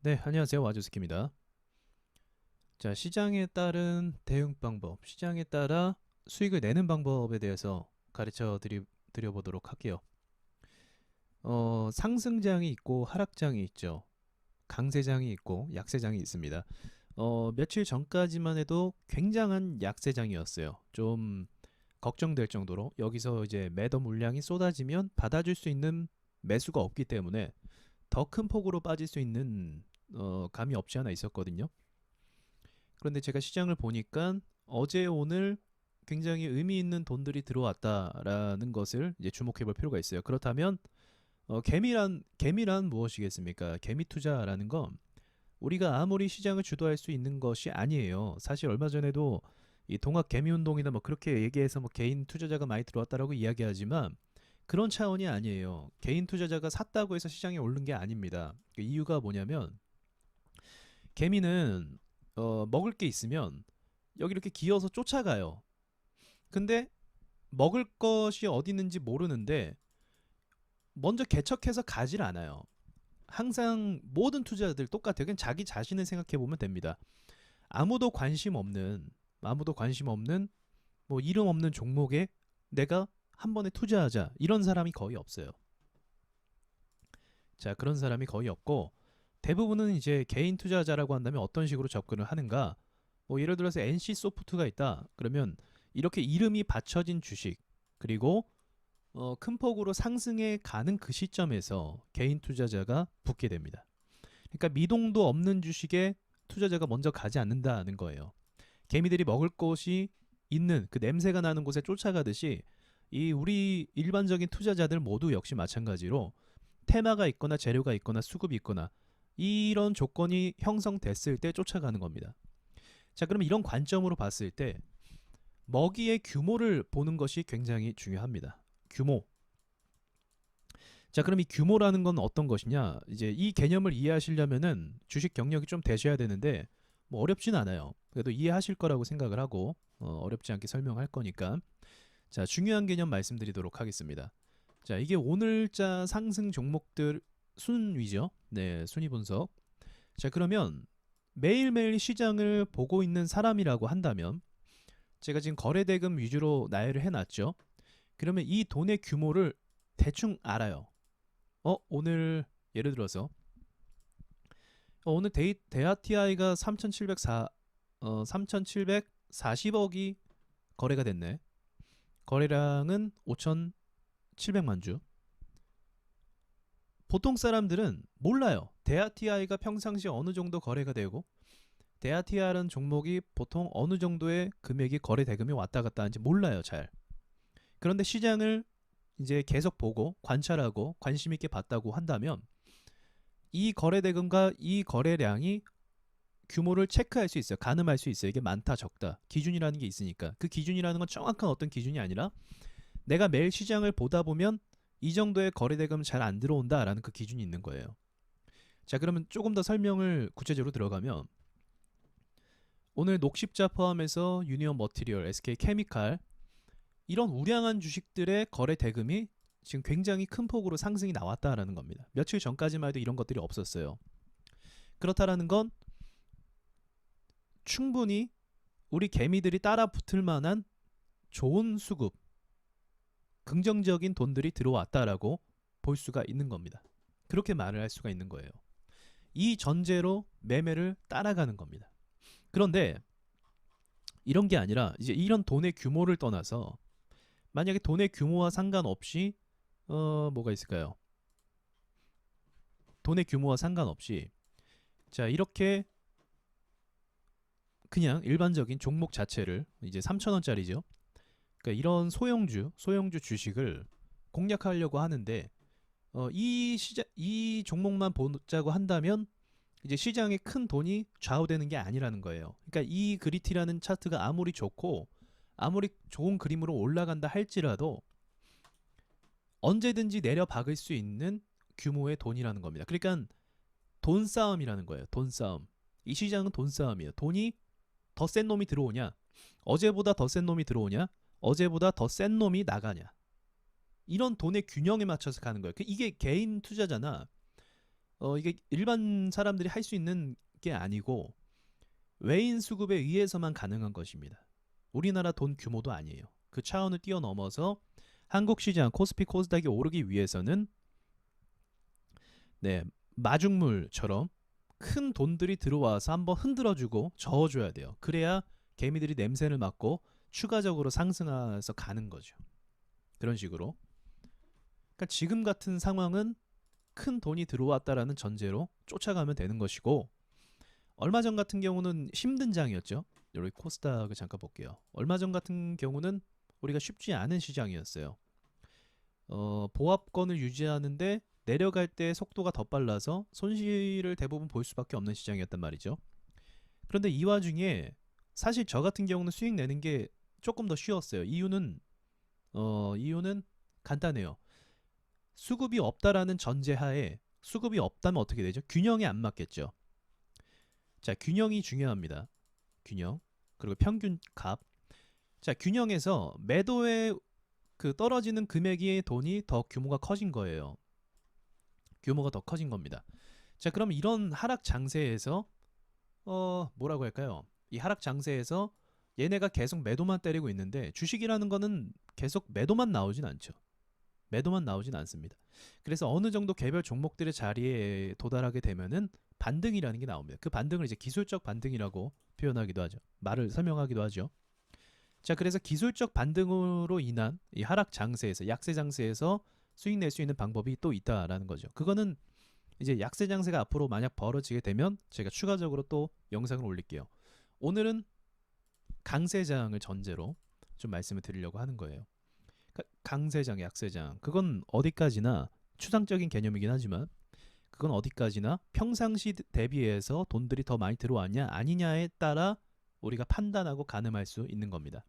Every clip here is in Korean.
네, 안녕하세요. 와주스키입니다. 자, 시장에 따른 대응 방법, 시장에 따라 수익을 내는 방법에 대해서 드려보도록 할게요. 상승장이 있고 하락장이 있죠. 강세장이 있고 약세장이 있습니다. 며칠 전까지만 해도 굉장한 약세장이었어요. 좀 걱정될 정도로 여기서 이제 매도 물량이 쏟아지면 받아줄 수 있는 매수가 없기 때문에 더 큰 폭으로 빠질 수 있는 감이 없지 않아 있었거든요. 그런데 제가 시장을 보니까 어제 오늘 굉장히 의미 있는 돈들이 들어왔다라는 것을 이제 주목해 볼 필요가 있어요. 그렇다면 개미란 무엇이겠습니까? 개미 투자라는 건 우리가 아무리 시장을 주도할 수 있는 것이 아니에요. 사실 얼마 전에도 이 동학 개미 운동이나 뭐 그렇게 얘기해서 뭐 개인 투자자가 많이 들어왔다라고 이야기하지만 그런 차원이 아니에요. 개인 투자자가 샀다고 해서 시장이 오른 게 아닙니다. 그 이유가 뭐냐면 개미는 먹을 게 있으면 여기 이렇게 기어서 쫓아가요. 근데 먹을 것이 어디 있는지 모르는데 먼저 개척해서 가질 않아요. 항상 모든 투자자들 똑같아요. 그냥 자기 자신을 생각해 보면 됩니다. 아무도 관심 없는 아무도 관심 없는 뭐 이름 없는 종목에 내가 한 번에 투자하자 이런 사람이 거의 없어요. 자, 그런 사람이 거의 없고 대부분은 이제 개인 투자자라고 한다면 어떤 식으로 접근을 하는가? 뭐 예를 들어서 NC 소프트가 있다. 그러면 이렇게 이름이 받쳐진 주식 그리고 큰 폭으로 상승해 가는 그 시점에서 개인 투자자가 붙게 됩니다. 그러니까 미동도 없는 주식에 투자자가 먼저 가지 않는다는 거예요. 개미들이 먹을 것이 있는 그 냄새가 나는 곳에 쫓아가듯이 이 우리 일반적인 투자자들 모두 역시 마찬가지로 테마가 있거나 재료가 있거나 수급이 있거나 이런 조건이 형성됐을 때 쫓아가는 겁니다. 자, 그럼 이런 관점으로 봤을 때 먹이의 규모를 보는 것이 굉장히 중요합니다. 규모. 자, 그럼 이 규모라는 건 어떤 것이냐? 이제 이 개념을 이해하시려면은 주식 경력이 좀 되셔야 되는데 뭐 어렵진 않아요. 그래도 이해하실 거라고 생각을 하고 어렵지 않게 설명할 거니까. 자, 중요한 개념 말씀드리도록 하겠습니다. 자, 이게 오늘자 상승 종목들 순위죠. 네, 순위 분석. 자, 그러면 매일매일 시장을 보고 있는 사람이라고 한다면 제가 지금 거래대금 위주로 나열을 해놨죠. 그러면 이 돈의 규모를 대충 알아요. 오늘 예를 들어서 오늘 데아티아이가 3,740억이 거래가 됐네. 거래량은 5,700만 주. 보통 사람들은 몰라요. 데아티아이가 평상시에 어느 정도 거래가 되고 데아티아라는 종목이 보통 어느 정도의 금액이 거래 대금이 왔다 갔다 하는지 몰라요, 잘. 그런데 시장을 이제 계속 보고 관찰하고 관심 있게 봤다고 한다면 이 거래 대금과 이 거래량이 규모를 체크할 수 있어요. 가늠할 수 있어요. 이게 많다 적다 기준이라는 게 있으니까 그 기준이라는 건 정확한 어떤 기준이 아니라 내가 매일 시장을 보다 보면 이 정도의 거래 대금 잘 안 들어온다라는 그 기준이 있는 거예요. 자, 그러면 조금 더 설명을 구체적으로 들어가면 오늘 녹십자 포함해서 유니온 머티리얼, SK 케미칼 이런 우량한 주식들의 거래 대금이 지금 굉장히 큰 폭으로 상승이 나왔다라는 겁니다. 며칠 전까지만 해도 이런 것들이 없었어요. 그렇다라는 건 충분히 우리 개미들이 따라 붙을 만한 좋은 수급, 긍정적인 돈들이 들어왔다라고 볼 수가 있는 겁니다. 그렇게 말을 할 수가 있는 거예요. 이 전제로 매매를 따라가는 겁니다. 그런데 이런 게 아니라 이제 이런 돈의 규모를 떠나서 만약에 돈의 규모와 상관없이 뭐가 있을까요? 돈의 규모와 상관없이 자, 이렇게 그냥 일반적인 종목 자체를 이제 3,000원짜리죠. 그러니까 이런 소형주 주식을 공략하려고 하는데 이 종목만 보자고 한다면 이제 시장에 큰 돈이 좌우되는 게 아니라는 거예요. 그러니까 이 그리티라는 차트가 아무리 좋고 아무리 좋은 그림으로 올라간다 할지라도 언제든지 내려 박을 수 있는 규모의 돈이라는 겁니다. 그러니까 돈 싸움이라는 거예요. 돈 싸움. 이 시장은 돈 싸움이에요. 돈이 더 센 놈이 들어오냐? 어제보다 더 센 놈이 들어오냐? 어제보다 더 센 놈이 나가냐? 이런 돈의 균형에 맞춰서 가는 거예요. 이게 개인 투자자나 이게 일반 사람들이 할 수 있는 게 아니고 외인 수급에 의해서만 가능한 것입니다. 우리나라 돈 규모도 아니에요. 그 차원을 뛰어넘어서 한국 시장 코스피 코스닥이 오르기 위해서는 네, 마중물처럼 큰 돈들이 들어와서 한번 흔들어주고 저어줘야 돼요. 그래야 개미들이 냄새를 맡고 추가적으로 상승해서 가는 거죠. 그런 식으로. 그러니까 지금 같은 상황은 큰 돈이 들어왔다라는 전제로 쫓아가면 되는 것이고, 얼마 전 같은 경우는 힘든 장이었죠. 여기 코스닥을 잠깐 볼게요. 얼마 전 같은 경우는 우리가 쉽지 않은 시장이었어요. 보합권을 유지하는데 내려갈 때 속도가 더 빨라서 손실을 대부분 볼 수밖에 없는 시장이었단 말이죠. 그런데 이 와중에 사실 저 같은 경우는 수익 내는 게 조금 더 쉬웠어요. 이유는 간단해요. 수급이 없다라는 전제하에, 수급이 없다면 어떻게 되죠? 균형이 안 맞겠죠. 자, 균형이 중요합니다. 균형. 그리고 평균 값. 자, 균형에서 매도에 그 떨어지는 금액의 돈이 더 규모가 커진 거예요. 규모가 더 커진 겁니다. 자, 그럼 이런 하락 장세에서 뭐라고 할까요? 이 하락 장세에서 얘네가 계속 매도만 때리고 있는데, 주식이라는 거는 계속 매도만 나오진 않죠. 매도만 나오진 않습니다. 그래서 어느 정도 개별 종목들의 자리에 도달하게 되면은 반등이라는 게 나옵니다. 그 반등을 이제 기술적 반등이라고 표현하기도 하죠. 말을 설명하기도 하죠. 자, 그래서 기술적 반등으로 인한 이 하락 장세에서, 약세 장세에서 수익 낼 수 있는 방법이 또 있다라는 거죠. 그거는 이제 약세 장세가 앞으로 만약 벌어지게 되면 제가 추가적으로 또 영상을 올릴게요. 오늘은 강세장을 전제로 좀 말씀을 드리려고 하는 거예요. 강세장, 약세장, 그건 어디까지나 추상적인 개념이긴 하지만, 그건 어디까지나 평상시 대비해서 돈들이 더 많이 들어왔냐 아니냐에 따라 우리가 판단하고 가늠할 수 있는 겁니다.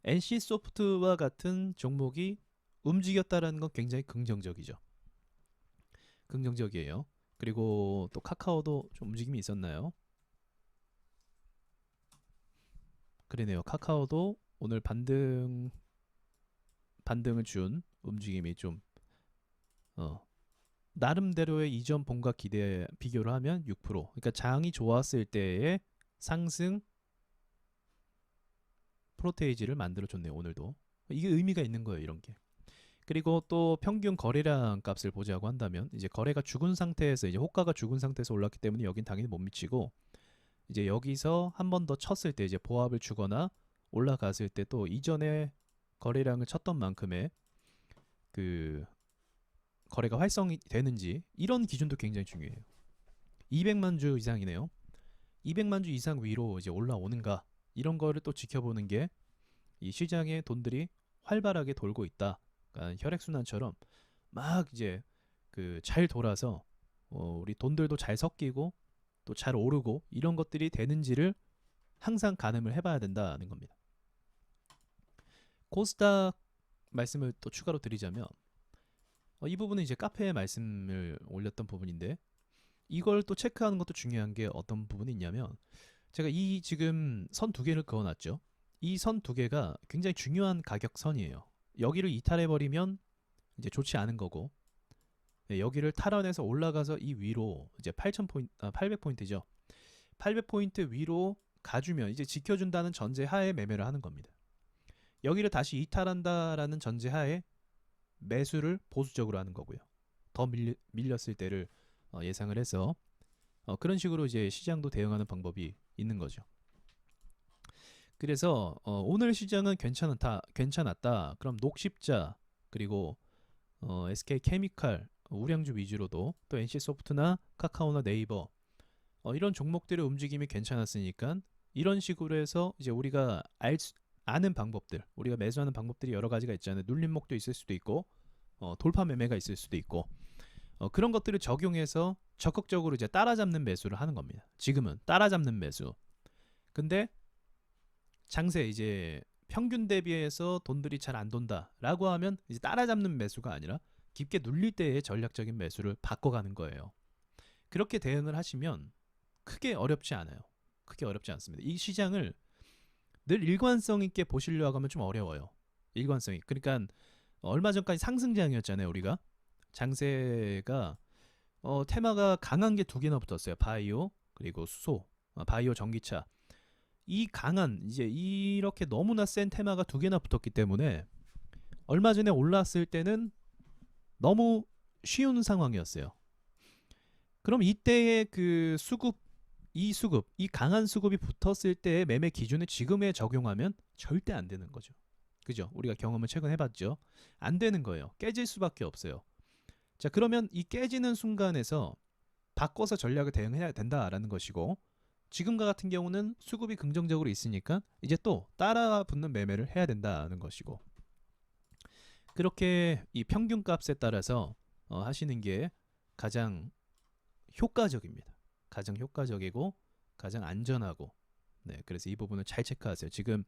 NC소프트와 같은 종목이 움직였다라는 건 굉장히 긍정적이죠. 긍정적이에요. 그리고 또 카카오도 좀 움직임이 있었나요? 그러네요. 카카오도 오늘 반등을 준 움직임이 좀 나름대로의 이전 봄과 기대 비교를 하면 6%. 그러니까 장이 좋았을 때의 상승 프로테이지를 만들어 줬네요. 오늘도. 이게 의미가 있는 거예요, 이런 게. 그리고 또 평균 거래량 값을 보자고 한다면, 이제 거래가 죽은 상태에서, 이제 호가가 죽은 상태에서 올랐기 때문에 여긴 당연히 못 미치고, 이제 여기서 한 번 더 쳤을 때, 이제 보합을 주거나 올라갔을 때 또 이전에 거래량을 쳤던 만큼의 그 거래가 활성이 되는지, 이런 기준도 굉장히 중요해요. 200만 주 이상이네요. 200만 주 이상 위로 이제 올라오는가, 이런 거를 또 지켜보는 게 이 시장에 돈들이 활발하게 돌고 있다. 그러니까 혈액순환처럼 막 이제 그 잘 돌아서 우리 돈들도 잘 섞이고 또 잘 오르고 이런 것들이 되는지를 항상 가늠을 해봐야 된다는 겁니다. 코스닥 말씀을 또 추가로 드리자면, 이 부분은 이제 카페에 말씀을 올렸던 부분인데, 이걸 또 체크하는 것도 중요한 게 어떤 부분이 있냐면, 제가 이 지금 선 두 개를 그어놨죠. 이 선 두 개가 굉장히 중요한 가격선이에요. 여기를 이탈해버리면 이제 좋지 않은 거고, 네, 여기를 탈환해서 올라가서 이 위로 이제 800포인트죠. 800포인트 위로 가주면 이제 지켜준다는 전제하에 매매를 하는 겁니다. 여기를 다시 이탈한다라는 전제하에 매수를 보수적으로 하는 거고요. 더 밀렸을 때를 예상을 해서 그런 식으로 이제 시장도 대응하는 방법이 있는 거죠. 그래서 오늘 시장은 괜찮았다. 그럼 녹십자, 그리고 SK케미칼, 우량주 위주로도 또 NC소프트나 카카오나 네이버 이런 종목들의 움직임이 괜찮았으니까, 이런 식으로 해서 이제 우리가 아는 방법들, 우리가 매수하는 방법들이 여러 가지가 있잖아요. 눌림목도 있을 수도 있고 돌파 매매가 있을 수도 있고, 그런 것들을 적용해서 적극적으로 이제 따라잡는 매수를 하는 겁니다. 지금은 따라잡는 매수. 근데 장세 이제 평균 대비해서 돈들이 잘 안 돈다라고 하면 이제 따라잡는 매수가 아니라 깊게 눌릴 때의 전략적인 매수를 바꿔가는 거예요. 그렇게 대응을 하시면 크게 어렵지 않아요. 크게 어렵지 않습니다. 이 시장을 늘 일관성 있게 보시려고 하면 좀 어려워요. 일관성이. 그러니까 얼마 전까지 상승장이었잖아요, 우리가. 장세가 테마가 강한 게 두 개나 붙었어요. 바이오 그리고 수소, 바이오 전기차. 이 강한 이제 이렇게 너무나 센 테마가 두 개나 붙었기 때문에 얼마 전에 올랐을 때는 너무 쉬운 상황이었어요. 그럼 이때의 그 수급, 이 강한 수급이 붙었을 때의 매매 기준을 지금에 적용하면 절대 안 되는 거죠. 그죠? 우리가 경험을 최근 해봤죠. 안 되는 거예요. 깨질 수밖에 없어요. 자, 그러면 이 깨지는 순간에서 바꿔서 전략을 대응해야 된다라는 것이고, 지금과 같은 경우는 수급이 긍정적으로 있으니까 이제 또 따라 붙는 매매를 해야 된다는 것이고, 그렇게 이 평균값에 따라서 하시는 게 가장 효과적입니다. 가장 효과적이고 가장 안전하고, 네, 그래서 이 부분을 잘 체크하세요. 지금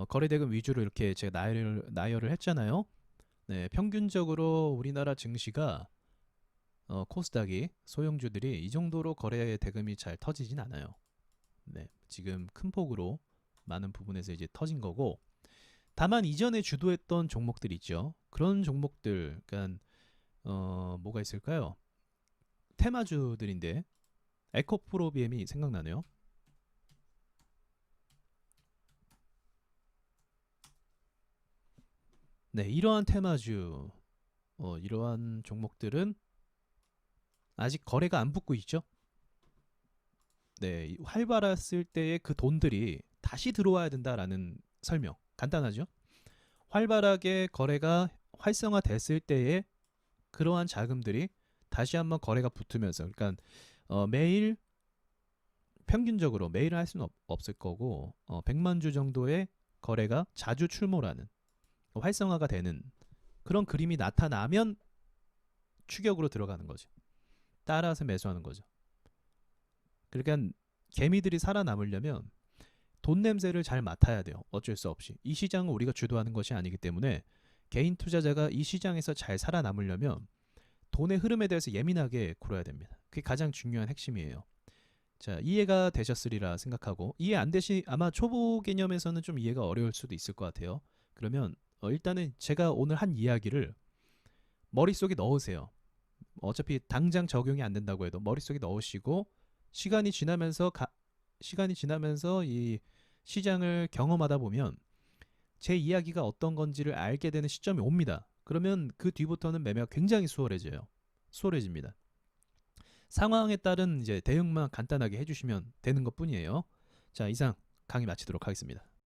거래대금 위주로 이렇게 제가 나열을 했잖아요. 네, 평균적으로 우리나라 증시가 코스닥이 소형주들이 이 정도로 거래 대금이 잘 터지진 않아요. 네, 지금 큰 폭으로 많은 부분에서 이제 터진 거고, 다만 이전에 주도했던 종목들 있죠. 그런 종목들, 그러니까 뭐가 있을까요? 테마주들인데 에코프로비엠이 생각나네요. 네, 이러한 테마주, 이러한 종목들은 아직 거래가 안 붙고 있죠. 네, 활발했을 때의 그 돈들이 다시 들어와야 된다라는 설명. 간단하죠? 활발하게 거래가 활성화됐을 때에 그러한 자금들이 다시 한번 거래가 붙으면서, 그러니까 매일 평균적으로 매일은 할 수는 없을 거고 100만 주 정도의 거래가 자주 출몰하는, 활성화가 되는 그런 그림이 나타나면 추격으로 들어가는 거죠. 따라서 매수하는 거죠. 그러니까 개미들이 살아남으려면 돈 냄새를 잘 맡아야 돼요. 어쩔 수 없이. 이 시장은 우리가 주도하는 것이 아니기 때문에 개인 투자자가 이 시장에서 잘 살아남으려면 돈의 흐름에 대해서 예민하게 굴어야 됩니다. 그게 가장 중요한 핵심이에요. 자, 이해가 되셨으리라 생각하고, 이해 안 되시, 아마 초보 개념에서는 좀 이해가 어려울 수도 있을 것 같아요. 그러면 일단은 제가 오늘 한 이야기를 머릿속에 넣으세요. 어차피 당장 적용이 안 된다고 해도 머릿속에 넣으시고, 시간이 지나면서 이 시장을 경험하다 보면 제 이야기가 어떤 건지를 알게 되는 시점이 옵니다. 그러면 그 뒤부터는 매매가 굉장히 수월해집니다. 상황에 따른 이제 대응만 간단하게 해주시면 되는 것뿐이에요. 자, 이상 강의 마치도록 하겠습니다.